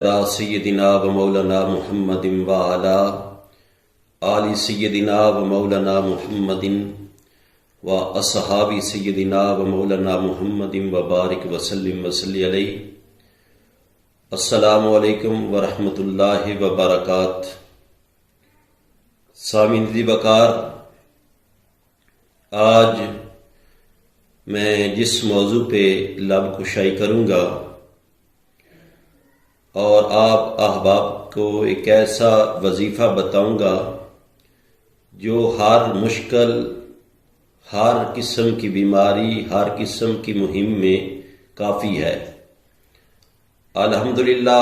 سیدنا و مولانا محمد وعلا آل سیدنا و مولانا محمد و اصحاب سیدنا و مولانا محمد و بارک وسلم وصلی علیہ۔ السلام علیکم ورحمۃ اللہ وبرکاتہ۔ سامعین دی وقار، آج میں جس موضوع پہ لب کشائی کروں گا اور آپ احباب کو ایک ایسا وظیفہ بتاؤں گا جو ہر مشکل، ہر قسم کی بیماری، ہر قسم کی مہم میں کافی ہے۔ الحمدللہ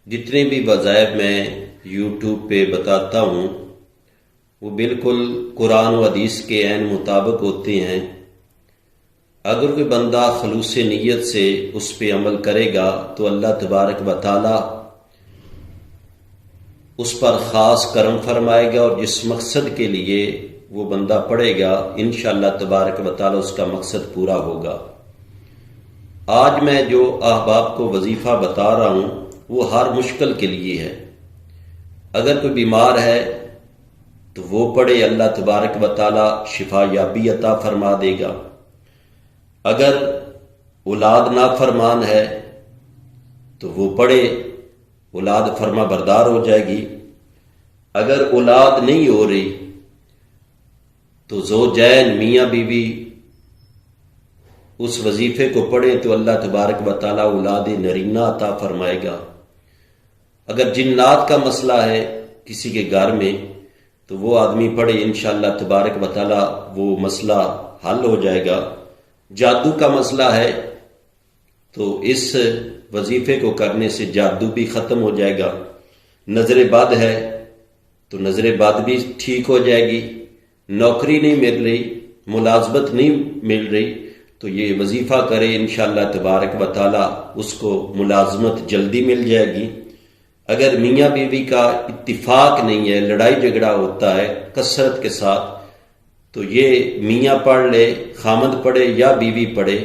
جتنے بھی وظائف میں یوٹیوب پہ بتاتا ہوں وہ بالکل قرآن و حدیث کے عین مطابق ہوتے ہیں۔ اگر کوئی بندہ خلوص نیت سے اس پہ عمل کرے گا تو اللہ تبارک و تعالی اس پر خاص کرم فرمائے گا، اور جس مقصد کے لیے وہ بندہ پڑھے گا انشاءاللہ تبارک و تعالی اس کا مقصد پورا ہوگا۔ آج میں جو احباب کو وظیفہ بتا رہا ہوں وہ ہر مشکل کے لیے ہے۔ اگر کوئی بیمار ہے تو وہ پڑھے، اللہ تبارک و تعالی شفا یابی عطا فرما دے گا۔ اگر اولاد نافرمان ہے تو وہ پڑھے، اولاد فرما بردار ہو جائے گی۔ اگر اولاد نہیں ہو رہی تو زوجین میاں بیوی اس وظیفے کو پڑھیں تو اللہ تبارک و تعالی اولاد نرینہ عطا فرمائے گا۔ اگر جنات کا مسئلہ ہے کسی کے گھر میں تو وہ آدمی پڑھے، انشاءاللہ تبارک و تعالی وہ مسئلہ حل ہو جائے گا۔ جادو کا مسئلہ ہے تو اس وظیفے کو کرنے سے جادو بھی ختم ہو جائے گا۔ نظر بد ہے تو نظر بد بھی ٹھیک ہو جائے گی۔ نوکری نہیں مل رہی، ملازمت نہیں مل رہی تو یہ وظیفہ کرے، انشاءاللہ تبارک و تعالی اس کو ملازمت جلدی مل جائے گی۔ اگر میاں بیوی کا اتفاق نہیں ہے، لڑائی جھگڑا ہوتا ہے کثرت کے ساتھ، تو یہ میاں پڑھ لے، خامد پڑھے یا بیوی پڑھے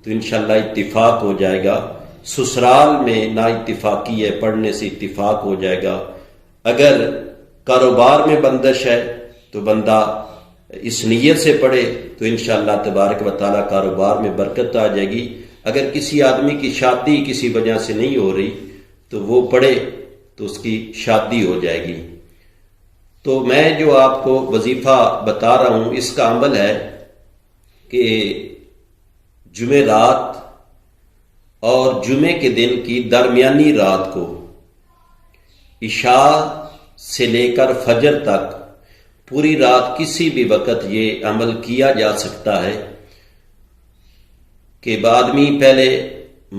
تو انشاءاللہ اتفاق ہو جائے گا۔ سسرال میں نا اتفاقی ہے، پڑھنے سے اتفاق ہو جائے گا۔ اگر کاروبار میں بندش ہے تو بندہ اس نیت سے پڑھے تو انشاءاللہ تبارک و تعالی کاروبار میں برکت آ جائے گی۔ اگر کسی آدمی کی شادی کسی وجہ سے نہیں ہو رہی تو وہ پڑھے تو اس کی شادی ہو جائے گی۔ تو میں جو آپ کو وظیفہ بتا رہا ہوں اس کا عمل ہے کہ جمعرات اور جمعے کے دن کی درمیانی رات کو عشاء سے لے کر فجر تک پوری رات کسی بھی وقت یہ عمل کیا جا سکتا ہے کہ آدمی پہلے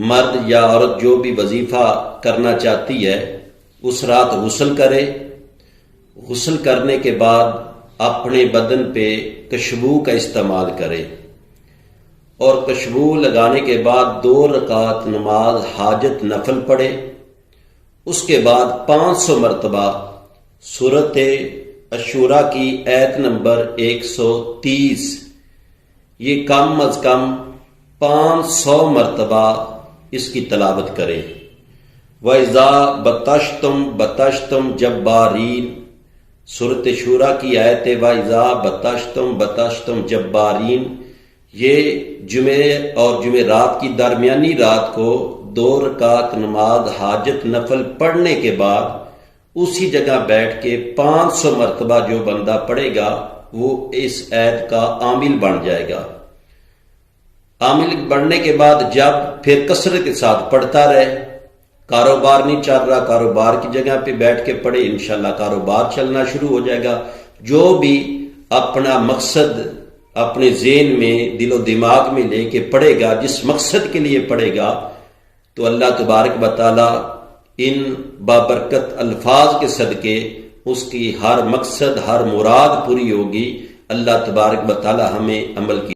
مرد یا عورت جو بھی وظیفہ کرنا چاہتی ہے اس رات غسل کرے، غسل کرنے کے بعد اپنے بدن پہ کشبو کا استعمال کرے، اور کشبو لگانے کے بعد 2 رکعت نماز حاجت نفل پڑھے۔ اس کے بعد 500 مرتبہ سورۃ عشورہ کی آیت نمبر 130 یہ کم از کم 500 مرتبہ اس کی تلاوت کرے۔ وَإِذَا بَطَشْتُمْ بَطَشْتُمْ جَبَّارِينَ، سورۃ شورى کی آیت وَإِذَا بَطَشْتُمْ بَطَشْتُمْ جَبَّارِينَ، یہ جمعے اور جمعرات کی درمیانی رات کو 2 رکعت نماز حاجت نفل پڑھنے کے بعد اسی جگہ بیٹھ کے 500 مرتبہ جو بندہ پڑھے گا وہ اس آیت کا عامل بن جائے گا۔ عامل بننے کے بعد جب پھر کثرت کے ساتھ پڑھتا رہے، کاروبار نہیں چل رہا، کاروبار کی جگہ پہ بیٹھ کے پڑھے، انشاءاللہ کاروبار چلنا شروع ہو جائے گا۔ جو بھی اپنا مقصد اپنے ذہن میں دل و دماغ میں لے کے پڑھے گا، جس مقصد کے لیے پڑھے گا، تو اللہ تبارک و تعالی ان بابرکت الفاظ کے صدقے اس کی ہر مقصد ہر مراد پوری ہوگی۔ اللہ تبارک و تعالی ہمیں عمل کی